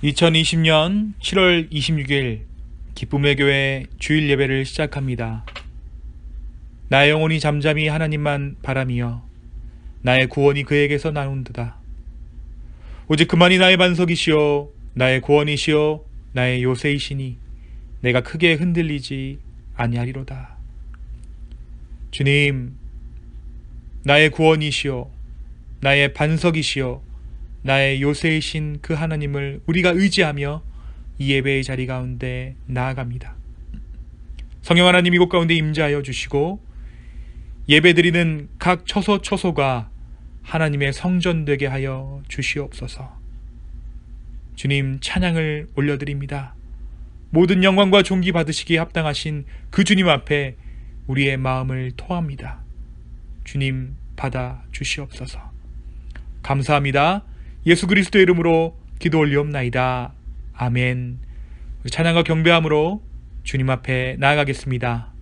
2020년 7월 26일 기쁨의 교회 주일 예배를 시작합니다. 나의 영혼이 잠잠히 하나님만 바라며 나의 구원이 그에게서 나온도다. 오직 그만이 나의 반석이시요 나의 구원이시요 나의 요새이시니 내가 크게 흔들리지 아니하리로다. 주님, 나의 구원이시요 나의 반석이시요 나의 요새이신 그 하나님을 우리가 의지하며 이 예배의 자리 가운데 나아갑니다. 성령 하나님 이곳 가운데 임재하여 주시고 예배드리는 각 처소처소가 하나님의 성전 되게 하여 주시옵소서. 주님, 찬양을 올려드립니다. 모든 영광과 존귀 받으시기에 합당하신 그 주님 앞에 우리의 마음을 토합니다. 주님, 받아 주시옵소서. 감사합니다. 예수 그리스도의 이름으로 기도 올리옵나이다. 아멘. 찬양과 경배함으로 주님 앞에 나아가겠습니다.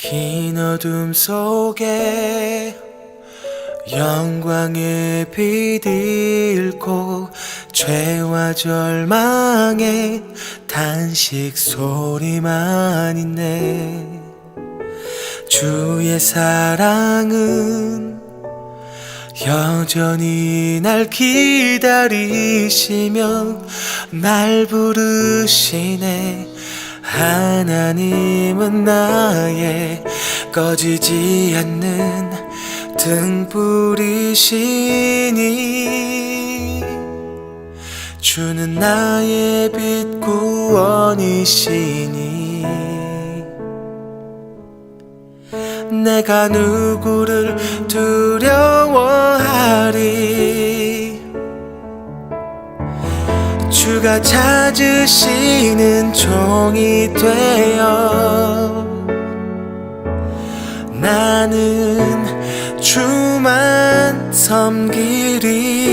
긴 어둠 속에 영광의 빛 잃고 죄와 절망의 단식 소리만 있네. 주의 사랑은 여전히 날 기다리시며 날 부르시네. 하나님은 나의 꺼지지 않는 등불이시니 주는 나의 빛 구원이시니 내가 누구를 두려워하리. 주가 찾으시는 종이 되어 나는 주만 섬기리.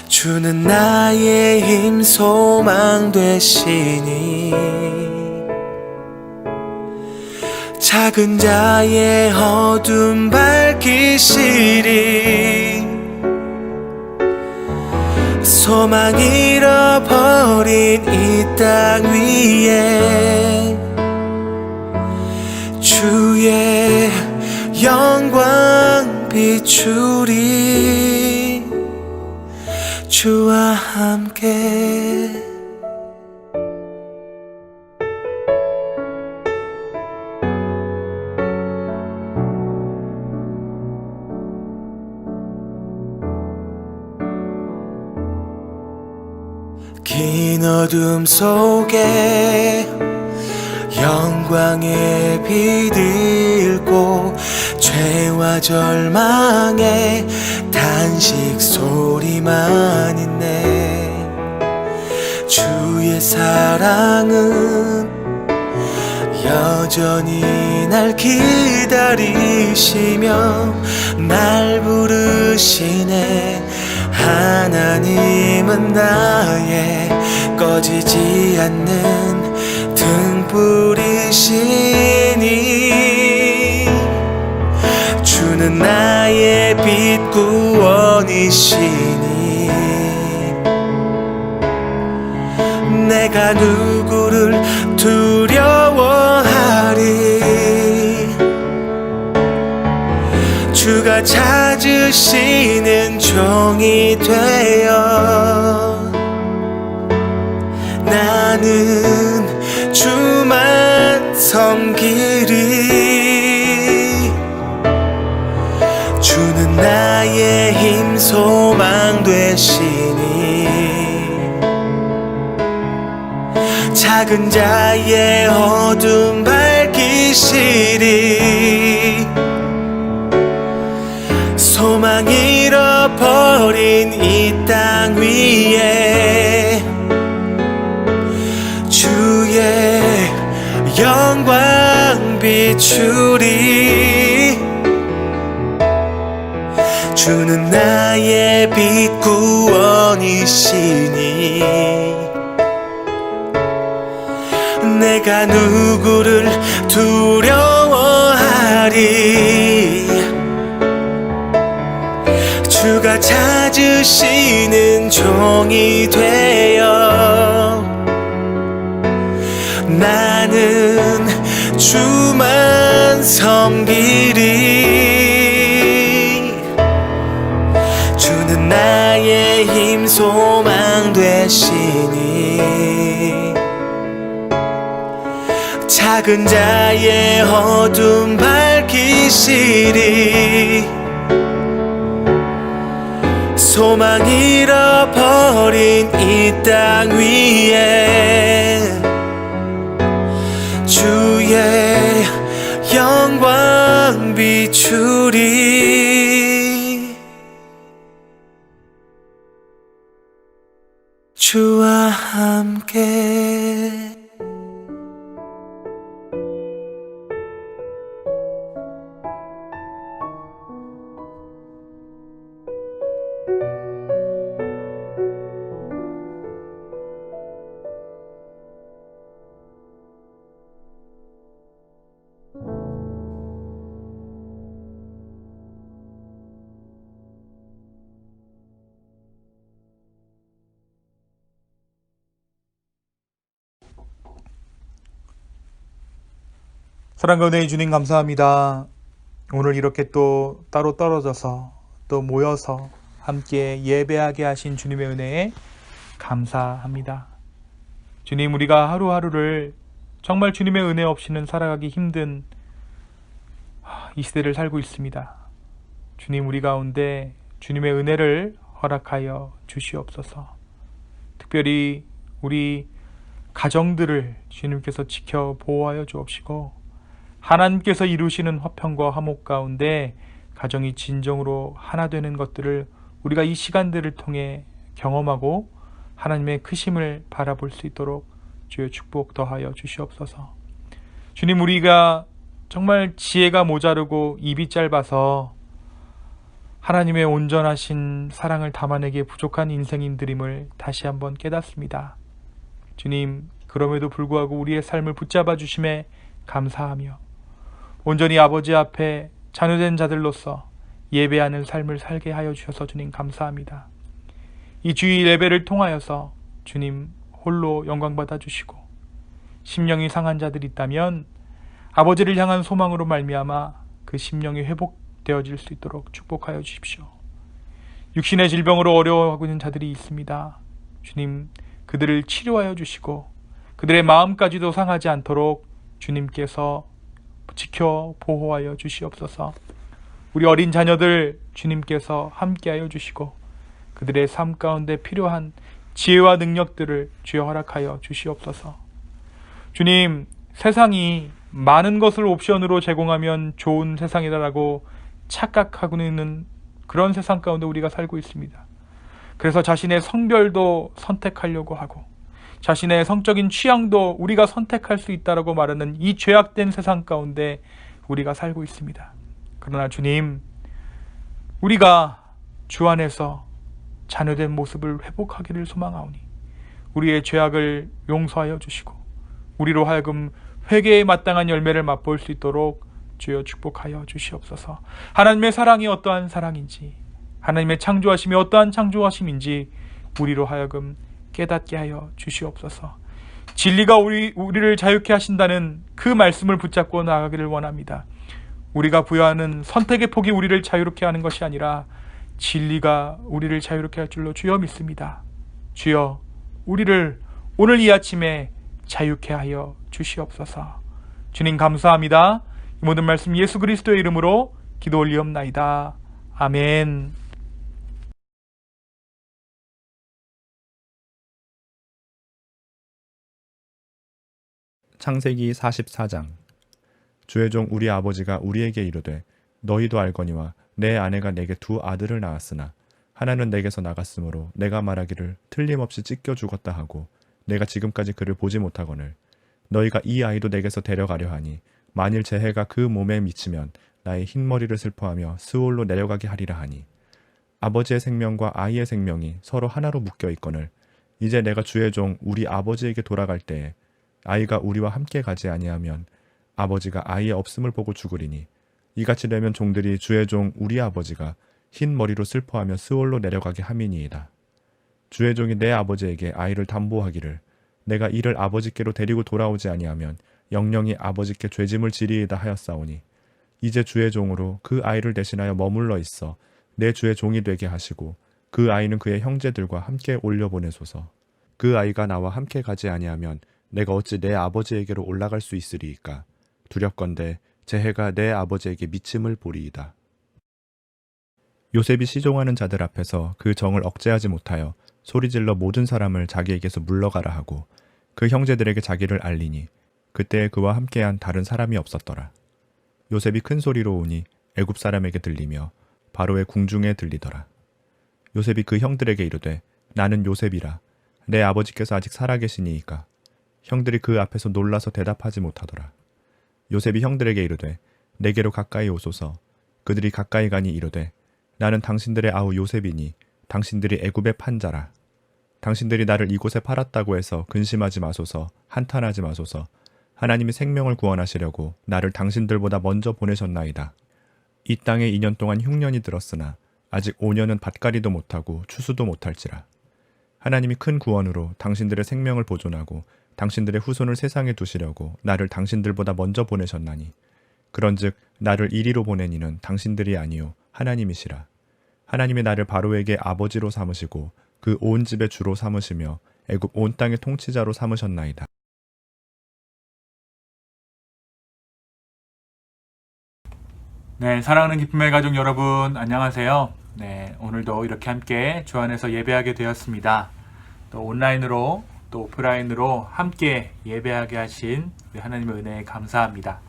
주는 나의 힘 소망 되시니 작은 자의 어둠 밝히시리. 소망 잃어버린 이 땅 위에 주의 영광 비추리. 주와 함께 긴 어둠 속에 영광의 빛 잃고 죄와 절망의 단식 소리만 있네. 주의 사랑은 여전히 날 기다리시며 날 부르시네. 하나님은 나의 꺼지지 않는 등불이시니 주는 나의 빛 구원이시니 내가 누구를 두려워하리. 주가 찾으시는 종이 되어 나는 주만 섬기리. 주는 나의 힘 소망 되시니 작은 자의 어둠 밝히시리. 소망 잃어버린 이 땅 위에 주의 영광 비추리. 주는 나의 빛 구원이시니 내가 누구를 두려워하리. 주가 찾으시는 종이 되어 나는 주만 섬기리. 주는 나의 힘 소망 되시니 작은 자의 어둠 밝히시리. 소망 잃어버린 이 땅 위에 주의 영광 비추리. 주와 함께 사랑과 은혜의 주님 감사합니다. 오늘 이렇게 또 따로 떨어져서 또 모여서 함께 예배하게 하신 주님의 은혜에 감사합니다. 주님, 우리가 하루하루를 정말 주님의 은혜 없이는 살아가기 힘든 이 시대를 살고 있습니다. 주님, 우리 가운데 주님의 은혜를 허락하여 주시옵소서. 특별히 우리 가정들을 주님께서 지켜 보호하여 주옵시고 하나님께서 이루시는 화평과 화목 가운데 가정이 진정으로 하나 되는 것들을 우리가 이 시간들을 통해 경험하고 하나님의 크심을 바라볼 수 있도록 주의 축복 더하여 주시옵소서. 주님, 우리가 정말 지혜가 모자르고 입이 짧아서 하나님의 온전하신 사랑을 담아내기에 부족한 인생인들임을 다시 한번 깨닫습니다. 주님, 그럼에도 불구하고 우리의 삶을 붙잡아 주심에 감사하며 온전히 아버지 앞에 자녀된 자들로서 예배하는 삶을 살게 하여 주셔서 주님 감사합니다. 이 주일 예배를 통하여서 주님 홀로 영광 받아 주시고 심령이 상한 자들이 있다면 아버지를 향한 소망으로 말미암아 그 심령이 회복되어질 수 있도록 축복하여 주십시오. 육신의 질병으로 어려워하고 있는 자들이 있습니다. 주님, 그들을 치료하여 주시고 그들의 마음까지도 상하지 않도록 주님께서 지켜 보호하여 주시옵소서. 우리 어린 자녀들 주님께서 함께하여 주시고 그들의 삶 가운데 필요한 지혜와 능력들을 주여 허락하여 주시옵소서. 주님, 세상이 많은 것을 옵션으로 제공하면 좋은 세상이다라고 착각하고 있는 그런 세상 가운데 우리가 살고 있습니다. 그래서 자신의 성별도 선택하려고 하고 자신의 성적인 취향도 우리가 선택할 수 있다라고 말하는 이 죄악된 세상 가운데 우리가 살고 있습니다. 그러나 주님, 우리가 주 안에서 자녀된 모습을 회복하기를 소망하오니 우리의 죄악을 용서하여 주시고 우리로 하여금 회개에 마땅한 열매를 맛볼 수 있도록 주여 축복하여 주시옵소서. 하나님의 사랑이 어떠한 사랑인지, 하나님의 창조하심이 어떠한 창조하심인지 우리로 하여금 깨닫게 하여 주시옵소서. 진리가 우리를 자유케 하신다는 그 말씀을 붙잡고 나아가기를 원합니다. 우리가 부여하는 선택의 폭이 우리를 자유롭게 하는 것이 아니라 진리가 우리를 자유롭게 할 줄로 주여 믿습니다. 주여, 우리를 오늘 이 아침에 자유케 하여 주시옵소서. 주님 감사합니다. 이 모든 말씀 예수 그리스도의 이름으로 기도 올리옵나이다. 아멘. 창세기 44장. 주의 종 우리 아버지가 우리에게 이르되 너희도 알거니와 내 아내가 내게 두 아들을 낳았으나 하나는 내게서 나갔으므로 내가 말하기를 틀림없이 찢겨 죽었다 하고 내가 지금까지 그를 보지 못하거늘 너희가 이 아이도 내게서 데려가려 하니 만일 제 해가 그 몸에 미치면 나의 흰머리를 슬퍼하며 스올로 내려가게 하리라 하니 아버지의 생명과 아이의 생명이 서로 하나로 묶여 있거늘 이제 내가 주의 종 우리 아버지에게 돌아갈 때에 아이가 우리와 함께 가지 아니하면 아버지가 아이의 없음을 보고 죽으리니 이같이 되면 종들이 주의 종 우리 아버지가 흰 머리로 슬퍼하며 스올로 내려가게 함이니이다. 주의 종이 내 아버지에게 아이를 담보하기를 내가 이를 아버지께로 데리고 돌아오지 아니하면 영영이 아버지께 죄짐을 지리이다 하였사오니 이제 주의 종으로 그 아이를 대신하여 머물러 있어 내 주의 종이 되게 하시고 그 아이는 그의 형제들과 함께 올려보내소서. 그 아이가 나와 함께 가지 아니하면 내가 어찌 내 아버지에게로 올라갈 수 있으리이까. 두렵건대 제 해가 내 아버지에게 미침을 보리이다. 요셉이 시종하는 자들 앞에서 그 정을 억제하지 못하여 소리질러 모든 사람을 자기에게서 물러가라 하고 그 형제들에게 자기를 알리니 그때에 그와 함께한 다른 사람이 없었더라. 요셉이 큰 소리로 오니 애굽 사람에게 들리며 바로의 궁중에 들리더라. 요셉이 그 형들에게 이르되 나는 요셉이라. 내 아버지께서 아직 살아계시니이까. 형들이 그 앞에서 놀라서 대답하지 못하더라. 요셉이 형들에게 이르되 내게로 가까이 오소서. 그들이 가까이 가니 이르되 나는 당신들의 아우 요셉이니 당신들이 애굽의 판자라. 당신들이 나를 이곳에 팔았다고 해서 근심하지 마소서. 한탄하지 마소서. 하나님이 생명을 구원하시려고 나를 당신들보다 먼저 보내셨나이다. 이 땅에 2년 동안 흉년이 들었으나 아직 5년은 밭갈이도 못하고 추수도 못할지라. 하나님이 큰 구원으로 당신들의 생명을 보존하고 당신들의 후손을 세상에 두시려고 나를 당신들보다 먼저 보내셨나니 그런즉 나를 이리로 보내니는 당신들이 아니요 하나님이시라. 하나님이 나를 바로에게 아버지로 삼으시고 그 온 집의 주로 삼으시며 애굽 온 땅의 통치자로 삼으셨나이다. 네, 사랑하는 기쁨의 가족 여러분, 안녕하세요. 네, 오늘도 이렇게 함께 주 안에서 예배하게 되었습니다. 또 온라인으로 또 오프라인으로 함께 예배하게 하신 우리 하나님의 은혜에 감사합니다.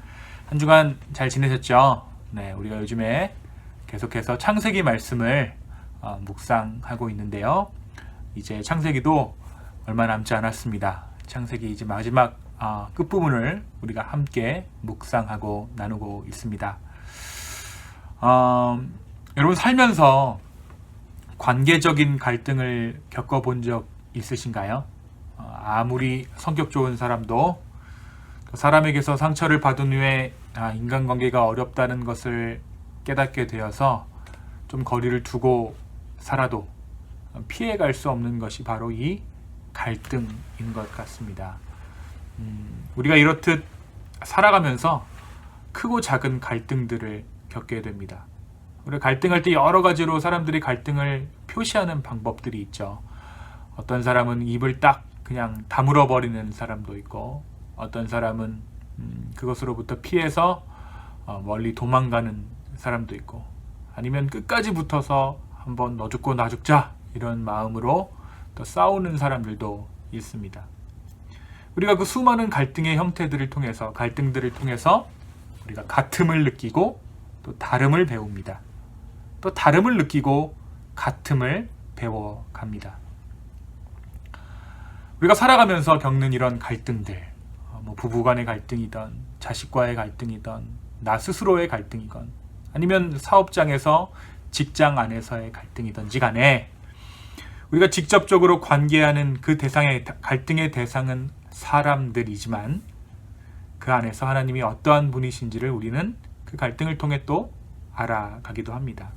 한 주간 잘 지내셨죠? 네, 우리가 요즘에 계속해서 창세기 말씀을 묵상하고 있는데요. 이제 창세기도 얼마 남지 않았습니다. 창세기 이제 마지막 끝부분을 우리가 함께 묵상하고 나누고 있습니다. 여러분 살면서 관계적인 갈등을 겪어본 적 있으신가요? 아무리 성격 좋은 사람도 사람에게서 상처를 받은 후에 인간관계가 어렵다는 것을 깨닫게 되어서 좀 거리를 두고 살아도 피해갈 수 없는 것이 바로 이 갈등인 것 같습니다. 우리가 이렇듯 살아가면서 크고 작은 갈등들을 겪게 됩니다. 우리가 갈등할 때 여러 가지로 사람들이 갈등을 표시하는 방법들이 있죠. 어떤 사람은 입을 딱 그냥 다물어 버리는 사람도 있고, 어떤 사람은 그것으로부터 피해서 멀리 도망가는 사람도 있고, 아니면 끝까지 붙어서 한번 너 죽고 나 죽자 이런 마음으로 또 싸우는 사람들도 있습니다. 우리가 그 수많은 갈등의 형태들을 통해서, 갈등들을 통해서 우리가 같음을 느끼고 또 다름을 배웁니다. 또 다름을 느끼고 같음을 배워갑니다. 우리가 살아가면서 겪는 이런 갈등들, 부부간의 갈등이든 자식과의 갈등이든 나 스스로의 갈등이건 아니면 사업장에서 직장 안에서의 갈등이든지 간에 우리가 직접적으로 관계하는 그 대상의 갈등의 대상은 사람들이지만 그 안에서 하나님이 어떠한 분이신지를 우리는 그 갈등을 통해 또 알아가기도 합니다.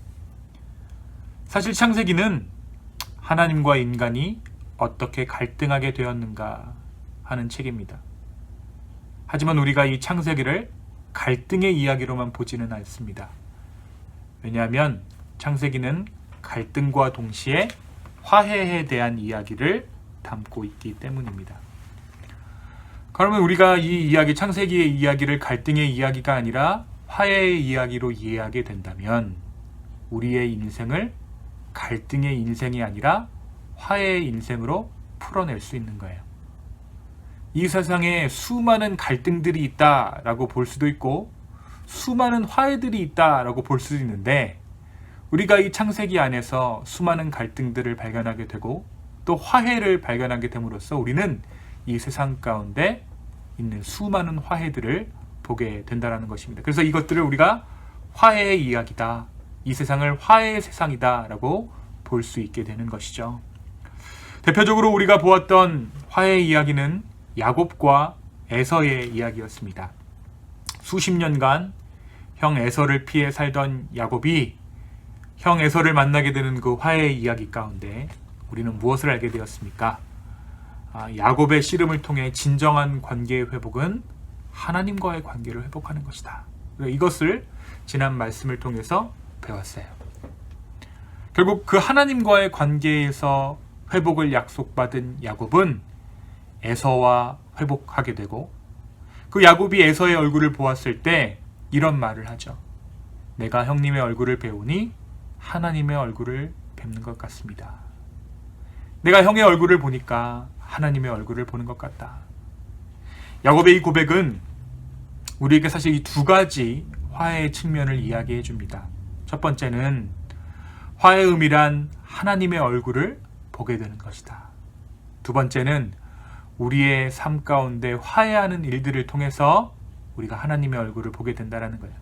사실 창세기는 하나님과 인간이 어떻게 갈등하게 되었는가 하는 책입니다. 하지만 우리가 이 창세기를 갈등의 이야기로만 보지는 않습니다. 왜냐하면 창세기는 갈등과 동시에 화해에 대한 이야기를 담고 있기 때문입니다. 그러면 우리가 이 이야기, 창세기의 이야기를 갈등의 이야기가 아니라 화해의 이야기로 이해하게 된다면 우리의 인생을 갈등의 인생이 아니라 화해의 인생으로 풀어낼 수 있는 거예요. 이 세상에 수많은 갈등들이 있다라고 볼 수도 있고 수많은 화해들이 있다라고 볼 수도 있는데, 우리가 이 창세기 안에서 수많은 갈등들을 발견하게 되고 또 화해를 발견하게 됨으로써 우리는 이 세상 가운데 있는 수많은 화해들을 보게 된다는 것입니다. 그래서 이것들을 우리가 화해의 이야기다, 이 세상을 화해의 세상이다 라고 볼 수 있게 되는 것이죠. 대표적으로 우리가 보았던 화해의 이야기는 야곱과 에서의 이야기였습니다. 수십 년간 형 에서를 피해 살던 야곱이 형 에서를 만나게 되는 그 화해의 이야기 가운데 우리는 무엇을 알게 되었습니까? 야곱의 씨름을 통해 진정한 관계의 회복은 하나님과의 관계를 회복하는 것이다. 이것을 지난 말씀을 통해서 배웠어요. 결국 그 하나님과의 관계에서 회복을 약속받은 야곱은 에서와 회복하게 되고, 그 야곱이 에서의 얼굴을 보았을 때 이런 말을 하죠. 내가 형님의 얼굴을 배우니 하나님의 얼굴을 뵙는 것 같습니다. 내가 형의 얼굴을 보니까 하나님의 얼굴을 보는 것 같다. 야곱의 이 고백은 우리에게 사실 이 두 가지 화해의 측면을 이야기해 줍니다. 첫 번째는 화해의 의미란 하나님의 얼굴을 보게 되는 것이다. 두 번째는 우리의 삶 가운데 화해하는 일들을 통해서 우리가 하나님의 얼굴을 보게 된다는 거예요.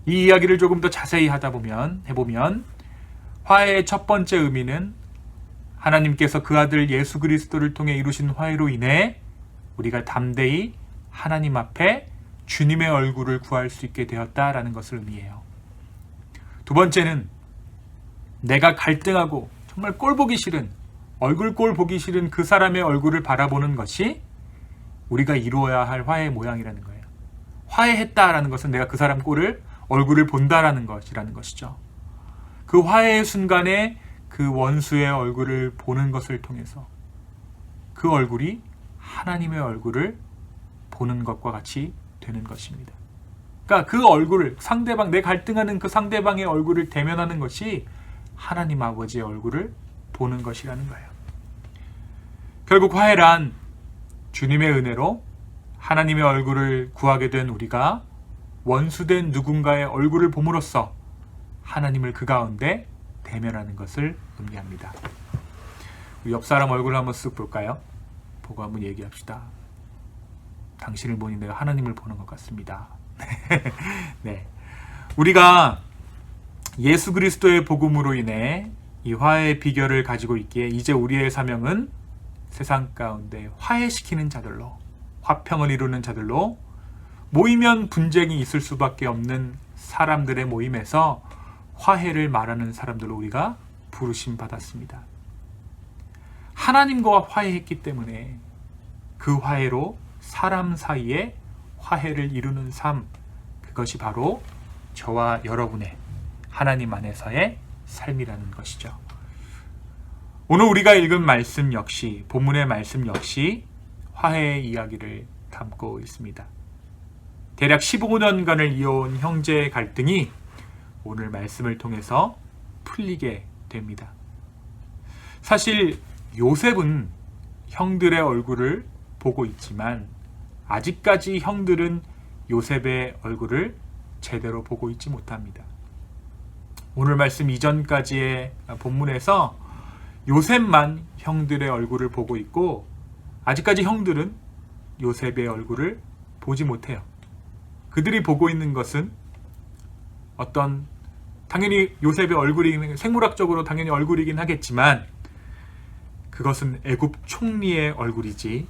이 이야기를 조금 더 자세히 해보면 화해의 첫 번째 의미는 하나님께서 그 아들 예수 그리스도를 통해 이루신 화해로 인해 우리가 담대히 하나님 앞에 주님의 얼굴을 구할 수 있게 되었다라는 것을 의미해요. 두 번째는 내가 갈등하고 정말 꼴 보기 싫은, 얼굴 꼴 보기 싫은 그 사람의 얼굴을 바라보는 것이 우리가 이루어야 할 화해의 모양이라는 거예요. 화해했다라는 것은 내가 그 사람 얼굴을 본다라는 것이라는 것이죠. 그 화해의 순간에 그 원수의 얼굴을 보는 것을 통해서 그 얼굴이 하나님의 얼굴을 보는 것과 같이 되는 것입니다. 그러니까 그 얼굴을 내 갈등하는 그 상대방의 얼굴을 대면하는 것이 하나님 아버지의 얼굴을 보는 것이라는 거예요. 결국 화해란 주님의 은혜로 하나님의 얼굴을 구하게 된 우리가 원수된 누군가의 얼굴을 봄으로써 하나님을 그 가운데 대면하는 것을 의미합니다. 우리 옆 사람 얼굴을 한번 쓱 볼까요? 보고 한번 얘기합시다. 당신을 보니 내가 하나님을 보는 것 같습니다. 네, 우리가 예수 그리스도의 복음으로 인해 이 화해의 비결을 가지고 있기에 이제 우리의 사명은 세상 가운데 화해시키는 자들로, 화평을 이루는 자들로, 모이면 분쟁이 있을 수밖에 없는 사람들의 모임에서 화해를 말하는 사람들로 우리가 부르심 받았습니다. 하나님과 화해했기 때문에 그 화해로 사람 사이에 화해를 이루는 삶, 그것이 바로 저와 여러분의 하나님 안에서의 삶이라는 것이죠. 오늘 우리가 읽은 말씀 역시, 본문의 말씀 역시 화해의 이야기를 담고 있습니다. 대략 15년간을 이어온 형제의 갈등이 오늘 말씀을 통해서 풀리게 됩니다. 사실 요셉은 형들의 얼굴을 보고 있지만 아직까지 형들은 요셉의 얼굴을 제대로 보고 있지 못합니다. 오늘 말씀 이전까지의 본문에서 요셉만 형들의 얼굴을 보고 있고 아직까지 형들은 요셉의 얼굴을 보지 못해요. 그들이 보고 있는 것은 당연히 요셉의 얼굴이 생물학적으로 당연히 얼굴이긴 하겠지만 그것은 애굽 총리의 얼굴이지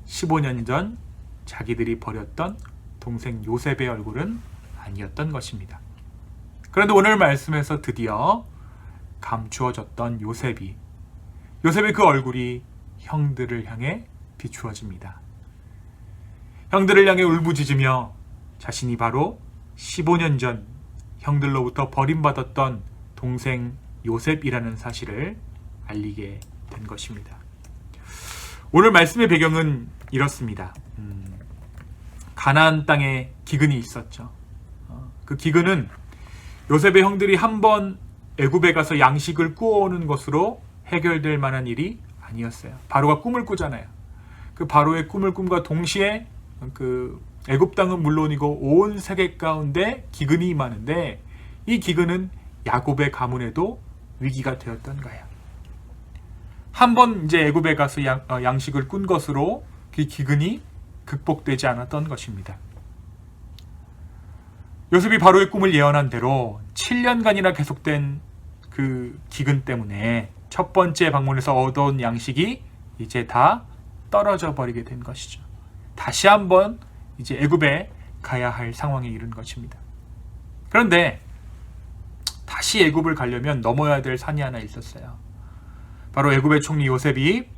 15년 전 자기들이 버렸던 동생 요셉의 얼굴은 아니었던 것입니다. 그런데 오늘 말씀에서 드디어 감추어졌던 요셉의 그 얼굴이 형들을 향해 비추어집니다. 형들을 향해 울부짖으며 자신이 바로 15년 전 형들로부터 버림받았던 동생 요셉이라는 사실을 알리게 된 것입니다. 오늘 말씀의 배경은 이렇습니다. 가나안 땅에 기근이 있었죠. 그 기근은 요셉의 형들이 한번 애굽에 가서 양식을 구워오는 것으로 해결될 만한 일이 아니었어요. 바로가 꿈을 꾸잖아요. 그 바로의 꿈을 꾼과 동시에 그 애굽 땅은 물론이고 온 세계 가운데 기근이 임하는데 이 기근은 야곱의 가문에도 위기가 되었던 거예요. 한번 이제 애굽에 가서 양식을 꾼 것으로 그 기근이 극복되지 않았던 것입니다. 요셉이 바로의 꿈을 예언한 대로 7년간이나 계속된 그 기근 때문에 첫 번째 방문에서 얻어온 양식이 이제 다 떨어져 버리게 된 것이죠. 다시 한번 이제 애굽에 가야 할 상황에 이른 것입니다. 그런데 다시 애굽을 가려면 넘어야 될 산이 하나 있었어요. 바로 애굽의 총리 요셉이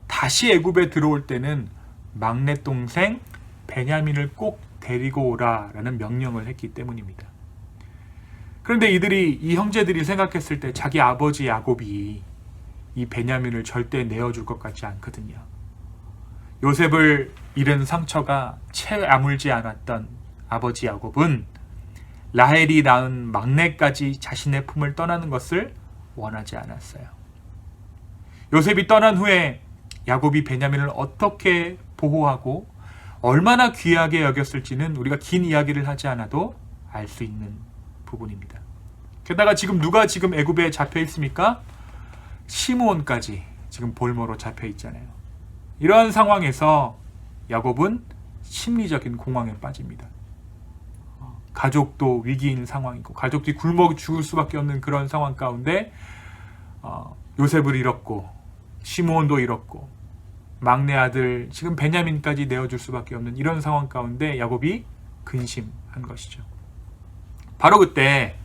다시 애굽에 들어올 때는 막내 동생 베냐민을 꼭 데리고 오라라는 명령을 했기 때문입니다. 그런데 이 형제들이 생각했을 때 자기 아버지 야곱이 이 베냐민을 절대 내어줄 것 같지 않거든요. 요셉을 잃은 상처가 채 아물지 않았던 아버지 야곱은 라헬이 낳은 막내까지 자신의 품을 떠나는 것을 원하지 않았어요. 요셉이 떠난 후에 야곱이 베냐민을 어떻게 보호하고 얼마나 귀하게 여겼을지는 우리가 긴 이야기를 하지 않아도 알 수 있는 부분입니다. 게다가 누가 애굽에 잡혀 있습니까? 시므온까지 지금 볼모로 잡혀 있잖아요. 이러한 상황에서 야곱은 심리적인 공황에 빠집니다. 가족도 위기인 상황이고 가족들이 굶어 죽을 수밖에 없는 그런 상황 가운데 요셉을 잃었고 시므온도 잃었고 막내 아들 지금 베냐민까지 내어줄 수밖에 없는 이런 상황 가운데 야곱이 근심한 것이죠. 바로 그때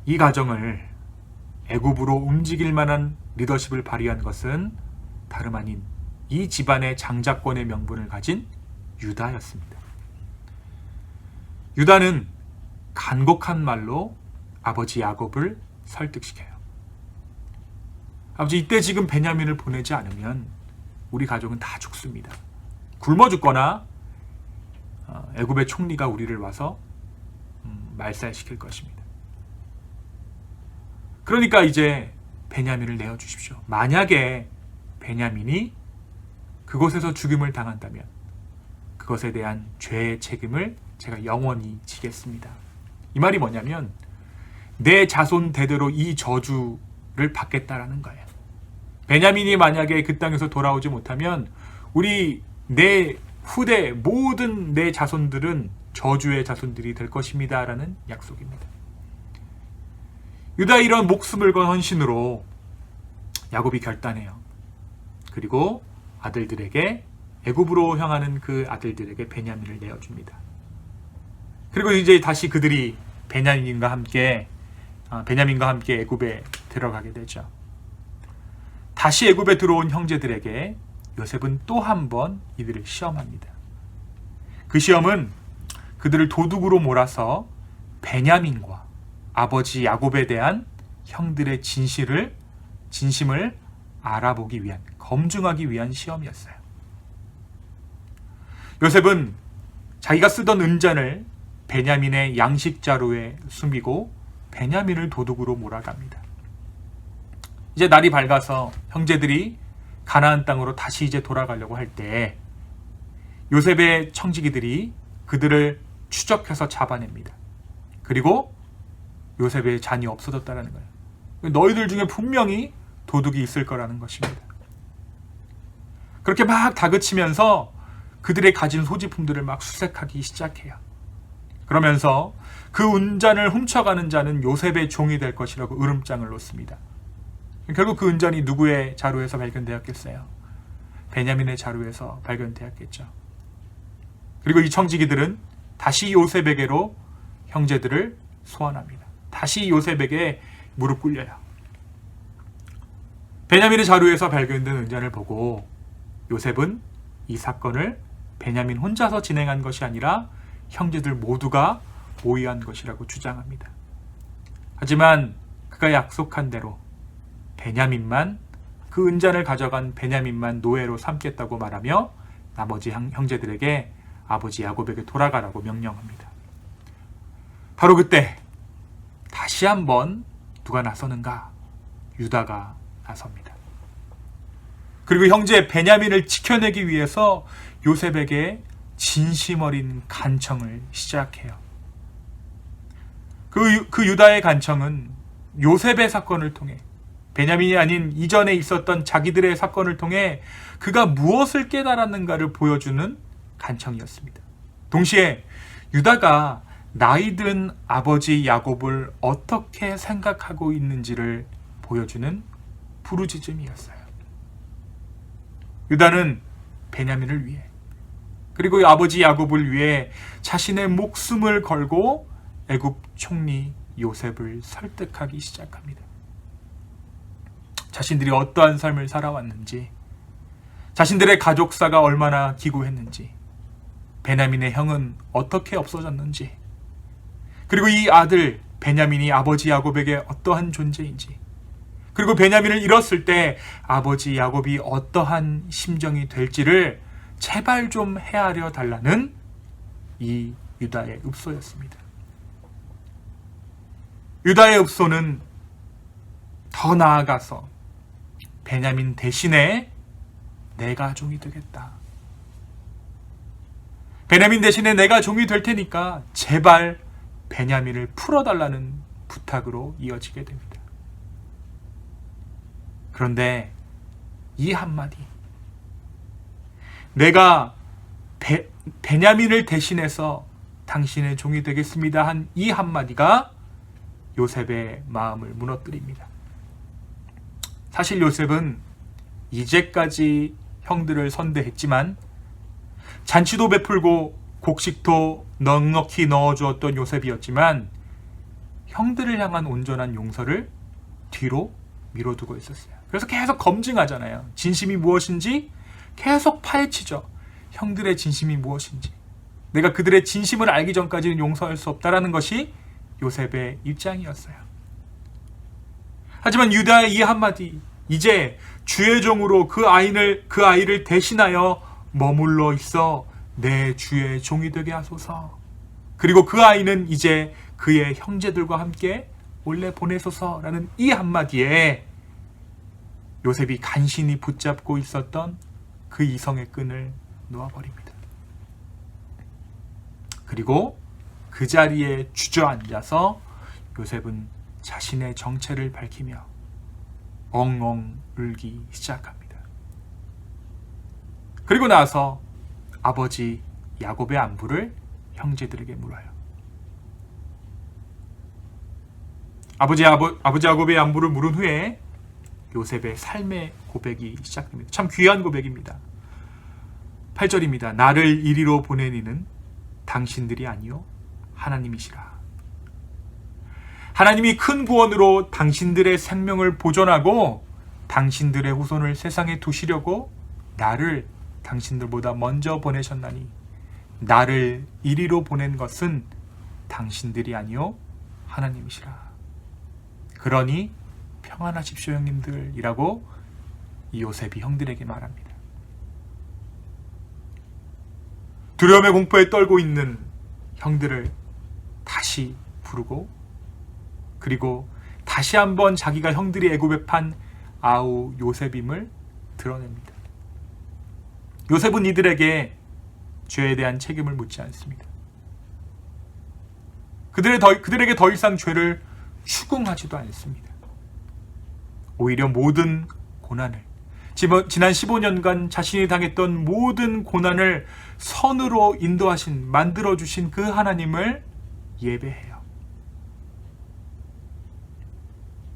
이 가정을 애굽으로 움직일 만한 리더십을 발휘한 것은 다름 아닌 이 집안의 장자권의 명분을 가진 유다였습니다. 유다는 간곡한 말로 아버지 야곱을 설득시켜요. 아버지, 이때 지금 베냐민을 보내지 않으면 우리 가족은 다 죽습니다. 굶어 죽거나 애굽의 총리가 우리를 와서 말살시킬 것입니다. 그러니까 이제 베냐민을 내어주십시오. 만약에 베냐민이 그곳에서 죽임을 당한다면 그것에 대한 죄의 책임을 제가 영원히 지겠습니다. 이 말이 뭐냐면 내 자손 대대로 이 저주를 받겠다라는 거예요. 베냐민이 만약에 그 땅에서 돌아오지 못하면 우리 내 후대 모든 내 자손들은 저주의 자손들이 될 것입니다 라는 약속입니다. 유다의 이런 목숨을 건 헌신으로 야곱이 결단해요. 그리고 아들들에게 애굽으로 향하는 그 아들들에게 베냐민을 내어줍니다. 그리고 이제 다시 그들이 베냐민과 함께 애굽에 들어가게 되죠. 다시 애굽에 들어온 형제들에게 요셉은 또 한 번 이들을 시험합니다. 그 시험은 그들을 도둑으로 몰아서 베냐민과 아버지 야곱에 대한 형들의 진심을 알아보기 위한, 검증하기 위한 시험이었어요. 요셉은 자기가 쓰던 은잔을 베냐민의 양식자루에 숨기고 베냐민을 도둑으로 몰아갑니다. 이제 날이 밝아서 형제들이 가나안 땅으로 다시 이제 돌아가려고 할 때 요셉의 청지기들이 그들을 추적해서 잡아냅니다. 그리고 요셉의 잔이 없어졌다는 거예요. 너희들 중에 분명히 도둑이 있을 거라는 것입니다. 그렇게 막 다그치면서 그들의 가진 소지품들을 막 수색하기 시작해요. 그러면서 그 은잔을 훔쳐가는 자는 요셉의 종이 될 것이라고 으름장을 놓습니다. 결국 그 은잔이 누구의 자루에서 발견되었겠어요? 베냐민의 자루에서 발견되었겠죠. 그리고 이 청지기들은 다시 요셉에게로 형제들을 소환합니다. 다시 요셉에게 무릎 꿇려요. 베냐민의 자루에서 발견된 은잔을 보고 요셉은 이 사건을 베냐민 혼자서 진행한 것이 아니라 형제들 모두가 모의한 것이라고 주장합니다. 하지만 그가 약속한 대로 베냐민만, 그 은잔을 가져간 베냐민만 노예로 삼겠다고 말하며 나머지 형제들에게 아버지 야곱에게 돌아가라고 명령합니다. 바로 그때 다시 한번 누가 나서는가? 유다가 나섭니다. 그리고 형제 베냐민을 지켜내기 위해서 요셉에게 진심 어린 간청을 시작해요. 그 유다의 간청은 요셉의 사건을 통해, 베냐민이 아닌 이전에 있었던 자기들의 사건을 통해 그가 무엇을 깨달았는가를 보여주는 간청이었습니다. 동시에 유다가 나이든 아버지 야곱을 어떻게 생각하고 있는지를 보여주는 부르짖음이었어요. 유다는 베냐민을 위해, 그리고 아버지 야곱을 위해 자신의 목숨을 걸고 애굽 총리 요셉을 설득하기 시작합니다. 자신들이 어떠한 삶을 살아왔는지, 자신들의 가족사가 얼마나 기구했는지, 베냐민의 형은 어떻게 없어졌는지, 그리고 이 아들 베냐민이 아버지 야곱에게 어떠한 존재인지, 그리고 베냐민을 잃었을 때 아버지 야곱이 어떠한 심정이 될지를 제발 좀 헤아려 달라는 이 유다의 읍소였습니다. 유다의 읍소는 더 나아가서 베냐민 대신에 내가 종이 되겠다. 베냐민 대신에 내가 종이 될 테니까 제발 베냐민을 풀어달라는 부탁으로 이어지게 됩니다. 그런데 이 한마디, 내가 베냐민을 대신해서 당신의 종이 되겠습니다 한 이 한마디가 요셉의 마음을 무너뜨립니다. 사실 요셉은 이제까지 형들을 선대했지만 잔치도 베풀고 곡식도 넉넉히 넣어주었던 요셉이었지만 형들을 향한 온전한 용서를 뒤로 미뤄두고 있었어요. 그래서 계속 검증하잖아요. 진심이 무엇인지 계속 파헤치죠. 형들의 진심이 무엇인지. 내가 그들의 진심을 알기 전까지는 용서할 수 없다라는 것이 요셉의 입장이었어요. 하지만 유다의 이 한마디, 이제 주의 종으로 그 아이를 대신하여 머물러 있어 내 주의 종이 되게 하소서. 그리고 그 아이는 이제 그의 형제들과 함께 올래 보내소서라는 이 한마디에 요셉이 간신히 붙잡고 있었던 그 이성의 끈을 놓아버립니다. 그리고 그 자리에 주저앉아서 요셉은 자신의 정체를 밝히며 엉엉 울기 시작합니다. 그리고 나서 아버지 야곱의 안부를 형제들에게 물어요. 아버지 야곱의 안부를 물은 후에 요셉의 삶의 고백이 시작됩니다. 참 귀한 고백입니다. 8절입니다. 나를 이리로 보낸 이는 당신들이 아니요 하나님이시라. 하나님이 큰 구원으로 당신들의 생명을 보존하고 당신들의 후손을 세상에 두시려고 나를 당신들보다 먼저 보내셨나니 나를 이리로 보낸 것은 당신들이 아니요 하나님이시라. 그러니 평안하십시오 형님들이라고 이 요셉이 형들에게 말합니다. 두려움의 공포에 떨고 있는 형들을 다시 부르고 그리고 다시 한번 자기가 형들이 애굽에 판 아우 요셉임을 드러냅니다. 요셉은 이들에게 죄에 대한 책임을 묻지 않습니다. 그들에게 더 이상 죄를 추궁하지도 않습니다. 오히려 모든 고난을, 지난 15년간 자신이 당했던 모든 고난을 선으로 만들어주신 그 하나님을 예배해요.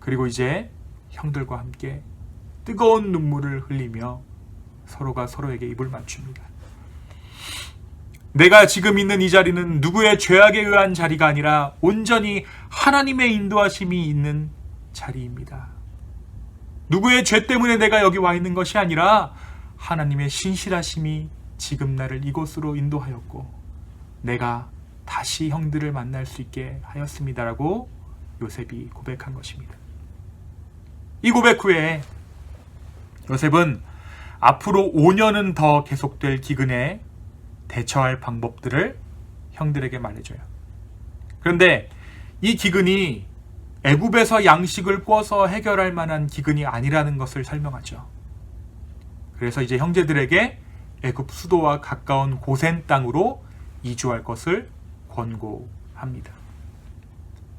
그리고 이제 형들과 함께 뜨거운 눈물을 흘리며 서로가 서로에게 입을 맞춥니다. 내가 지금 있는 이 자리는 누구의 죄악에 의한 자리가 아니라 온전히 하나님의 인도하심이 있는 자리입니다. 누구의 죄 때문에 내가 여기 와 있는 것이 아니라 하나님의 신실하심이 지금 나를 이곳으로 인도하였고 내가 다시 형들을 만날 수 있게 하였습니다라고 요셉이 고백한 것입니다. 이 고백 후에 요셉은 앞으로 5년은 더 계속될 기근에 대처할 방법들을 형들에게 말해줘요. 그런데 이 기근이 애굽에서 양식을 꿔서 해결할 만한 기근이 아니라는 것을 설명하죠. 그래서 이제 형제들에게 애굽 수도와 가까운 고센 땅으로 이주할 것을 권고합니다.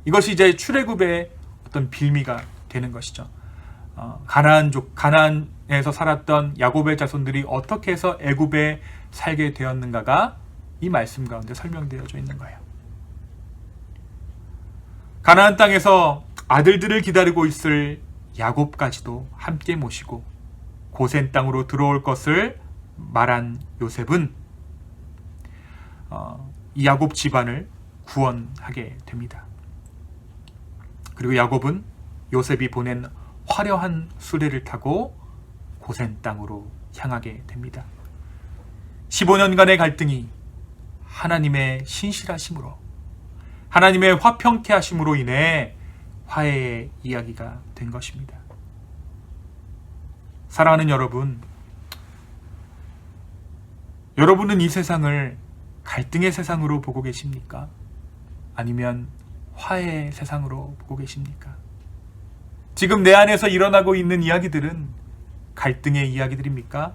이것이 이제 출애굽의 어떤 빌미가 되는 것이죠. 가나안에서 살았던 야곱의 자손들이 어떻게 해서 애굽에 살게 되었는가가 이 말씀 가운데 설명되어져 있는 거예요. 가나안 땅에서 아들들을 기다리고 있을 야곱까지도 함께 모시고 고센 땅으로 들어올 것을 말한 요셉은 이 야곱 집안을 구원하게 됩니다. 그리고 야곱은 요셉이 보낸 화려한 수레를 타고 고센 땅으로 향하게 됩니다. 15년간의 갈등이 하나님의 신실하심으로, 하나님의 화평케 하심으로 인해 화해의 이야기가 된 것입니다. 사랑하는 여러분, 여러분은 이 세상을 갈등의 세상으로 보고 계십니까? 아니면 화해의 세상으로 보고 계십니까? 지금 내 안에서 일어나고 있는 이야기들은 갈등의 이야기들입니까?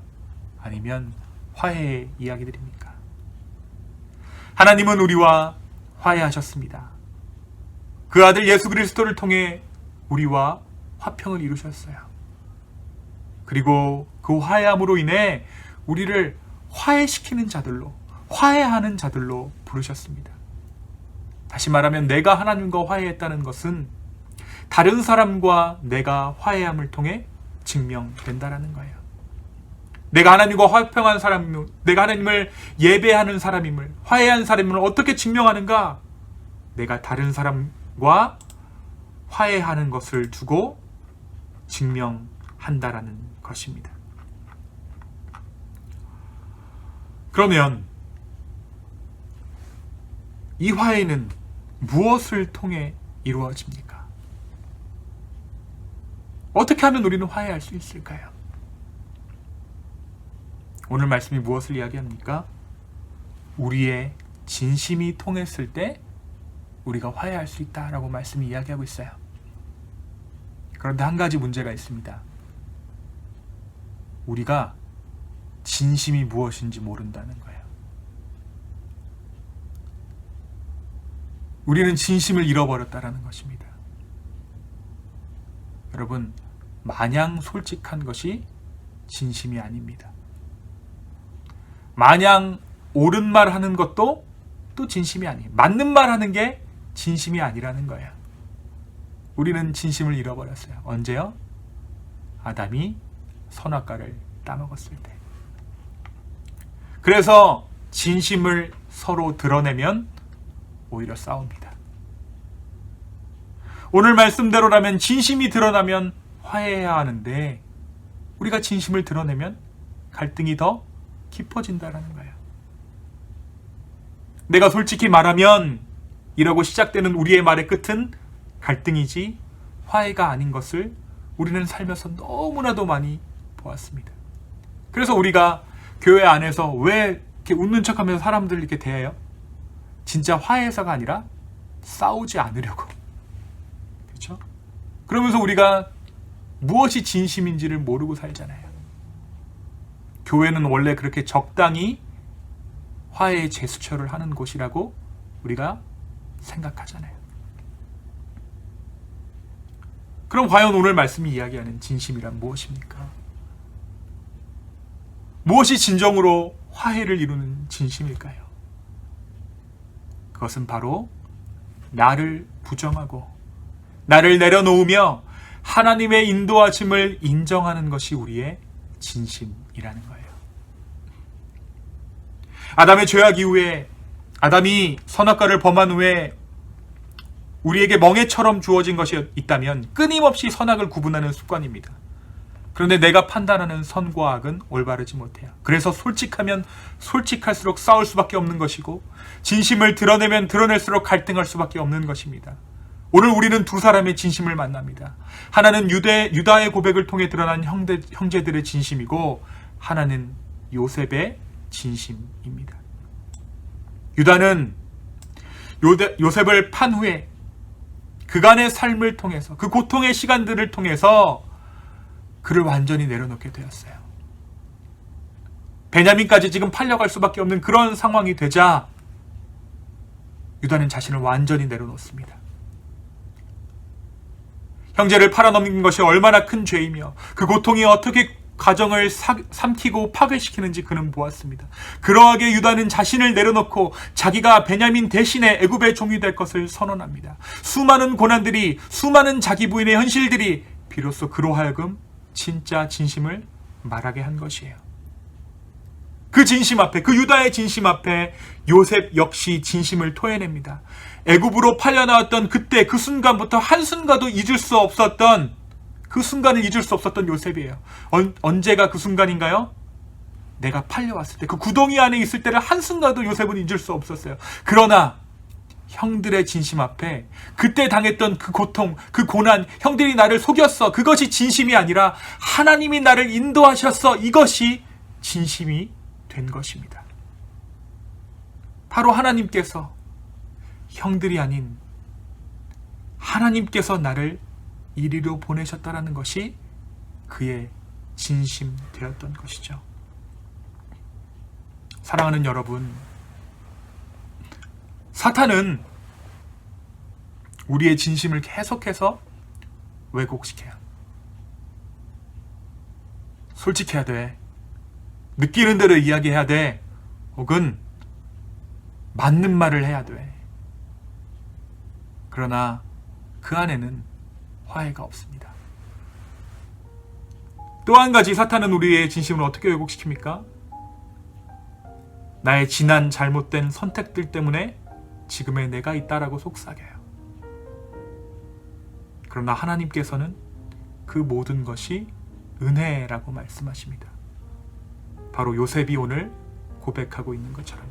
아니면 화해의 이야기들입니까? 하나님은 우리와 화해하셨습니다. 그 아들 예수 그리스도를 통해 우리와 화평을 이루셨어요. 그리고 그 화해함으로 인해 우리를 화해시키는 자들로, 화해하는 자들로 부르셨습니다. 다시 말하면 내가 하나님과 화해했다는 것은 다른 사람과 내가 화해함을 통해 증명된다라는 거예요. 내가 하나님과 화평한 사람, 내가 하나님을 예배하는 사람임을, 화해한 사람임을 어떻게 증명하는가? 내가 다른 사람과 화해하는 것을 두고 증명한다라는 것입니다. 그러면 이 화해는 무엇을 통해 이루어집니까? 어떻게 하면 우리는 화해할 수 있을까요? 오늘 말씀이 무엇을 이야기합니까? 우리의 진심이 통했을 때 우리가 화해할 수 있다라고 말씀이 이야기하고 있어요. 그런데 한 가지 문제가 있습니다. 우리가 진심이 무엇인지 모른다는 거예요. 우리는 진심을 잃어버렸다라는 것입니다. 여러분, 마냥 솔직한 것이 진심이 아닙니다. 마냥 옳은 말 하는 것도 또 진심이 아니에요. 맞는 말 하는 게 진심이 아니라는 거예요. 우리는 진심을 잃어버렸어요. 언제요? 아담이 선악과를 따먹었을 때. 그래서 진심을 서로 드러내면 오히려 싸웁니다. 오늘 말씀대로라면 진심이 드러나면 화해해야 하는데 우리가 진심을 드러내면 갈등이 더 깊어진다는 거예요. 내가 솔직히 말하면 이라고 시작되는 우리의 말의 끝은 갈등이지 화해가 아닌 것을 우리는 살면서 너무나도 많이 보았습니다. 그래서 우리가 교회 안에서 왜 이렇게 웃는 척하면서 사람들 이렇게 대해요? 진짜 화해해서가 아니라 싸우지 않으려고. 그렇죠? 그러면서 우리가 무엇이 진심인지를 모르고 살잖아요. 교회는 원래 그렇게 적당히 화해의 제스처를 하는 곳이라고 우리가 생각하잖아요. 그럼 과연 오늘 말씀이 이야기하는 진심이란 무엇입니까? 무엇이 진정으로 화해를 이루는 진심일까요? 그것은 바로 나를 부정하고 나를 내려놓으며 하나님의 인도하심을 인정하는 것이 우리의 진심이라는 거예요. 아담의 죄악 이후에 아담이 선악과를 범한 후에 우리에게 멍에처럼 주어진 것이 있다면 끊임없이 선악을 구분하는 습관입니다. 그런데 내가 판단하는 선과 악은 올바르지 못해요. 그래서 솔직하면 솔직할수록 싸울 수밖에 없는 것이고 진심을 드러내면 드러낼수록 갈등할 수밖에 없는 것입니다. 오늘 우리는 두 사람의 진심을 만납니다. 하나는 유다의 고백을 통해 드러난 형제들의 진심이고 하나는 요셉의 진심입니다. 유다는 요셉을 판 후에 그간의 삶을 통해서 그 고통의 시간들을 통해서 그를 완전히 내려놓게 되었어요. 베냐민까지 지금 팔려갈 수밖에 없는 그런 상황이 되자 유다는 자신을 완전히 내려놓습니다. 형제를 팔아넘긴 것이 얼마나 큰 죄이며 그 고통이 어떻게 가정을 삼키고 파괴시키는지 그는 보았습니다. 그러하게 유다는 자신을 내려놓고 자기가 베냐민 대신에 애굽의 종이 될 것을 선언합니다. 수많은 고난들이, 수많은 자기 부인의 현실들이 비로소 그로 하여금 진짜 진심을 말하게 한 것이에요. 그 진심 앞에, 그 유다의 진심 앞에 요셉 역시 진심을 토해냅니다. 애굽으로 팔려나왔던 그때 그 순간부터 한순간도 잊을 수 없었던, 그 순간을 잊을 수 없었던 요셉이에요. 언제가 그 순간인가요? 내가 팔려왔을 때, 그 구덩이 안에 있을 때를 한순간도 요셉은 잊을 수 없었어요. 그러나 형들의 진심 앞에 그때 당했던 그 고통, 그 고난, 형들이 나를 속였어, 그것이 진심이 아니라 하나님이 나를 인도하셨어, 이것이 진심이 된 것입니다. 바로 하나님께서, 형들이 아닌 하나님께서 나를 이리로 보내셨다라는 것이 그의 진심 되었던 것이죠. 사랑하는 여러분, 사탄은 우리의 진심을 계속해서 왜곡시켜요. 솔직해야 돼, 느끼는 대로 이야기해야 돼, 혹은 맞는 말을 해야 돼. 그러나 그 안에는 화해가 없습니다. 또 한 가지, 사탄은 우리의 진심을 어떻게 왜곡시킵니까? 나의 지난 잘못된 선택들 때문에 지금의 내가 있다라고 속삭여요. 그러나 하나님께서는 그 모든 것이 은혜라고 말씀하십니다. 바로 요셉이 오늘 고백하고 있는 것처럼요.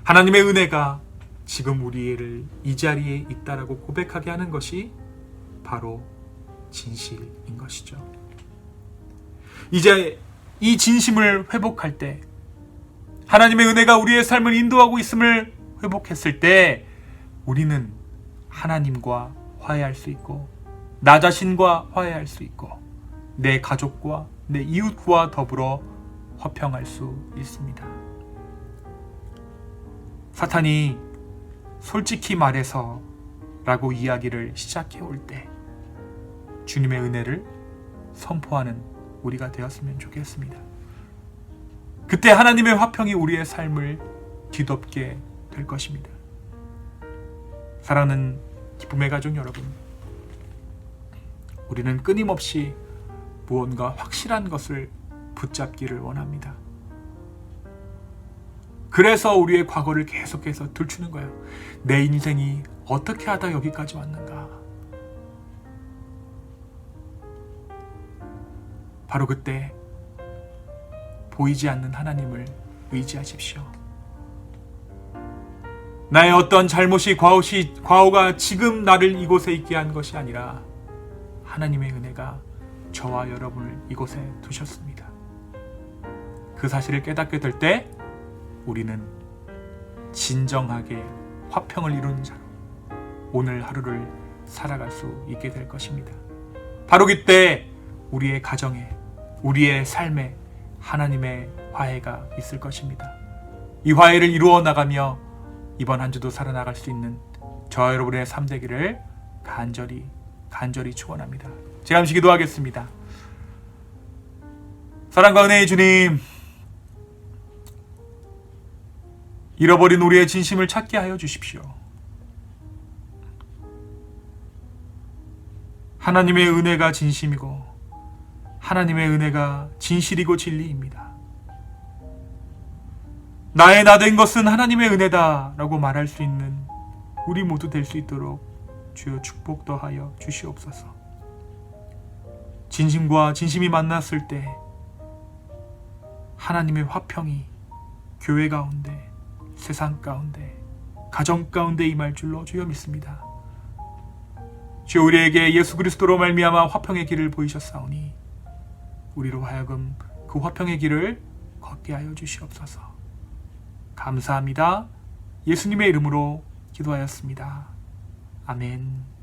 하나님의 은혜가 지금 우리를 이 자리에 있다라고 고백하게 하는 것이 바로 진실인 것이죠. 이제 이 진심을 회복할 때 하나님의 은혜가 우리의 삶을 인도하고 있음을 회복했을 때 우리는 하나님과 화해할 수 있고 나 자신과 화해할 수 있고 내 가족과 내 이웃과 더불어 화평할 수 있습니다. 사탄이 솔직히 말해서 라고 이야기를 시작해 올 때 주님의 은혜를 선포하는 우리가 되었으면 좋겠습니다. 그때 하나님의 화평이 우리의 삶을 뒤덮게 될 것입니다. 사랑하는 기쁨의 가족 여러분, 우리는 끊임없이 무언가 확실한 것을 붙잡기를 원합니다. 그래서 우리의 과거를 계속해서 들추는 거예요. 내 인생이 어떻게 하다 여기까지 왔는가. 바로 그때 보이지 않는 하나님을 의지하십시오. 나의 어떤 잘못이 과오가 지금 나를 이곳에 있게 한 것이 아니라 하나님의 은혜가 저와 여러분을 이곳에 두셨습니다. 그 사실을 깨닫게 될 때 우리는 진정하게 화평을 이루는 자로 오늘 하루를 살아갈 수 있게 될 것입니다. 바로 그때 우리의 가정에, 우리의 삶에 하나님의 화해가 있을 것입니다. 이 화해를 이루어 나가며 이번 한 주도 살아나갈 수 있는 저와 여러분의 삶 되기를 간절히 축원합니다. 제가 잠시 기도하겠습니다. 사랑과 은혜의 주님, 잃어버린 우리의 진심을 찾게 하여 주십시오. 하나님의 은혜가 진심이고 하나님의 은혜가 진실이고 진리입니다. 나의 나 된 것은 하나님의 은혜다 라고 말할 수 있는 우리 모두 될 수 있도록 주여 축복 더하여 주시옵소서. 진심과 진심이 만났을 때 하나님의 화평이 교회 가운데, 세상 가운데, 가정 가운데 임할 줄로 주여 믿습니다. 주여 우리에게 예수 그리스도로 말미암아 화평의 길을 보이셨사오니 우리로 하여금 그 화평의 길을 걷게 하여 주시옵소서. 감사합니다. 예수님의 이름으로 기도하였습니다. 아멘.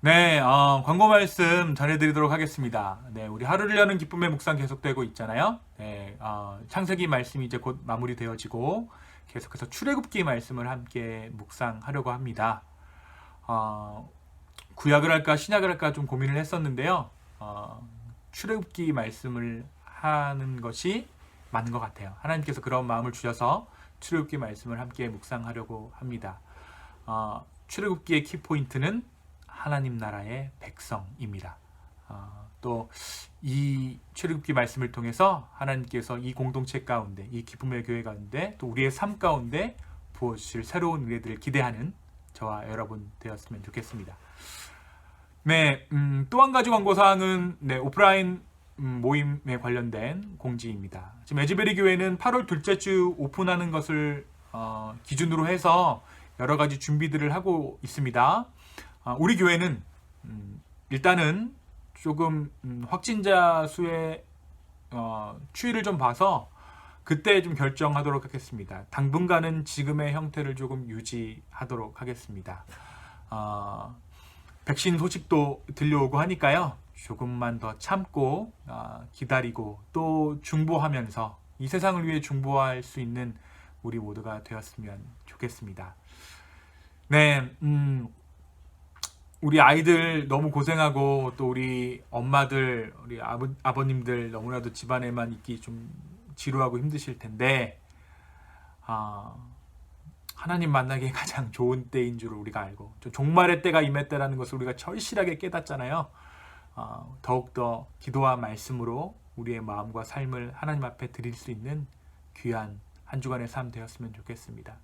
네, 광고 말씀 전해드리도록 하겠습니다. 네, 우리 하루를 여는 기쁨의 묵상 계속되고 있잖아요. 네, 창세기 말씀이 이제 곧 마무리되어지고 계속해서 출애굽기 말씀을 함께 묵상하려고 합니다. 구약을 할까 신약을 할까 좀 고민을 했었는데요. 출애굽기 말씀을 하는 것이 맞는 것 같아요. 하나님께서 그런 마음을 주셔서 출애굽기 말씀을 함께 묵상하려고 합니다. 출애굽기의 키포인트는 하나님 나라의 백성입니다. 또 이 출애굽기 말씀을 통해서 하나님께서 이 공동체 가운데, 이 기쁨의 교회 가운데, 또 우리의 삶 가운데 부어주실 새로운 은혜들을 기대하는 저와 여러분 되었으면 좋겠습니다. 네, 또 한 가지 광고사항은 오프라인 모임에 관련된 공지입니다. 지금 에즈베리 교회는 8월 둘째 주 오픈하는 것을 기준으로 해서 여러 가지 준비들을 하고 있습니다. 우리 교회는 일단은 조금 확진자 수의 추이를 좀 봐서 그때 좀 결정하도록 하겠습니다. 당분간은 지금의 형태를 조금 유지하도록 하겠습니다. 백신 소식도 들려오고 하니까요. 조금만 더 참고 기다리고 또 중보하면서 이 세상을 위해 중보할 수 있는 우리 모두가 되었으면 좋겠습니다. 네, 우리 아이들 너무 고생하고 또 우리 엄마들, 우리 아버님들 너무나도 집안에만 있기 좀 지루하고 힘드실 텐데 하나님 만나기에 가장 좋은 때인 줄 우리가 알고 종말의 때가 임했다라는 것을 우리가 절실하게 깨닫잖아요. 더욱더 기도와 말씀으로 우리의 마음과 삶을 하나님 앞에 드릴 수 있는 귀한 한 주간의 삶 되었으면 좋겠습니다.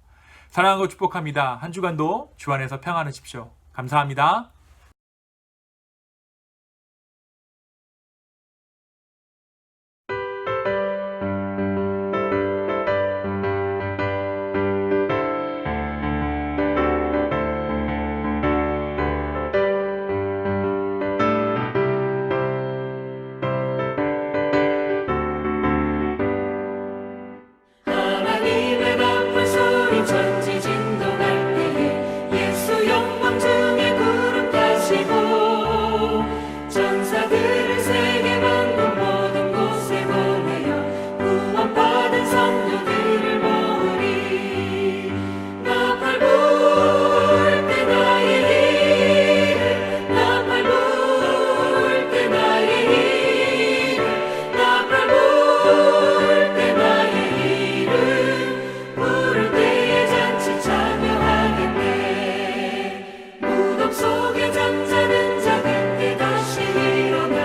사랑하고 축복합니다. 한 주간도 주 안에서 평안하십시오. 감사합니다. 하나님의 나팔 소리 천지진동할 때에 예수 영광 중에 구름 타시고 전사들을 세계 만국 모든 곳에 보내어 구원받은 성도들을 모으리. 나팔 불 때 나의 일을 나팔 불 때 나의 일을 나팔 불 때 나의 일을 부를 때에 잔치 참여하겠네. 무덤 속에 잠자는 자 그때 다시 일어나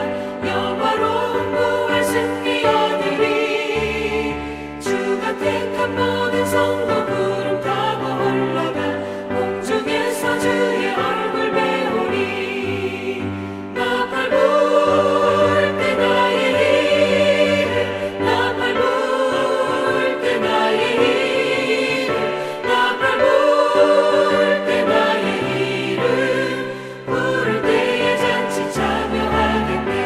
영화로운 부활 승리 얻으리. 주가 택한 모든 성도 구름 타고 올라가 공중에서 주의 얼굴 배우리. 나팔 불 때 나의 일을 나팔 불 때 나의 일을 나팔 불 때 나의 일을 부를 때에 잔치 참여하겠네.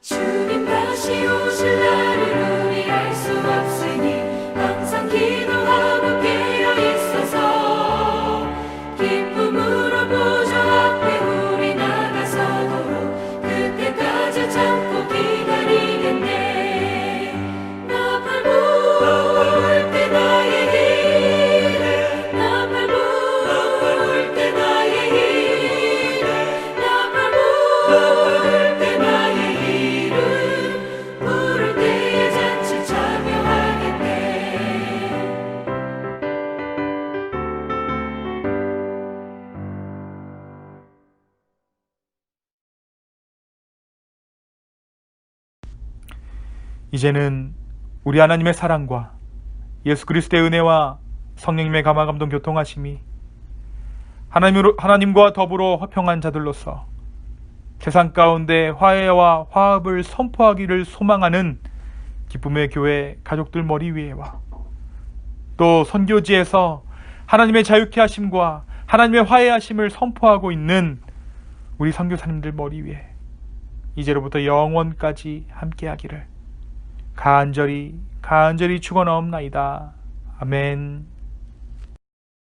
주님 다시 오실 날을 우리 알 수 없으니 항상 기도하고 깨어 있어서 기쁨으로 보좌 앞에 우리 나가서도록 그때까지 참고 기다리겠네. 나팔 불 때 나의 일을 나팔 불 때 나의 일을 나팔 불 때 나의 일을 부를 때에 잔치 참여하겠네. 이제는 우리 하나님의 사랑과 예수 그리스도의 은혜와 성령님의 감화 감동 교통하심이 하나님과 더불어 화평한 자들로서 세상 가운데 화해와 화합을 선포하기를 소망하는 기쁨의 교회 가족들 머리 위에와 또 선교지에서 하나님의 자유케 하심과 하나님의 화해하심을 선포하고 있는 우리 선교사님들 머리 위에 이제로부터 영원까지 함께하기를 간절히 축원하옵나이다. 아멘.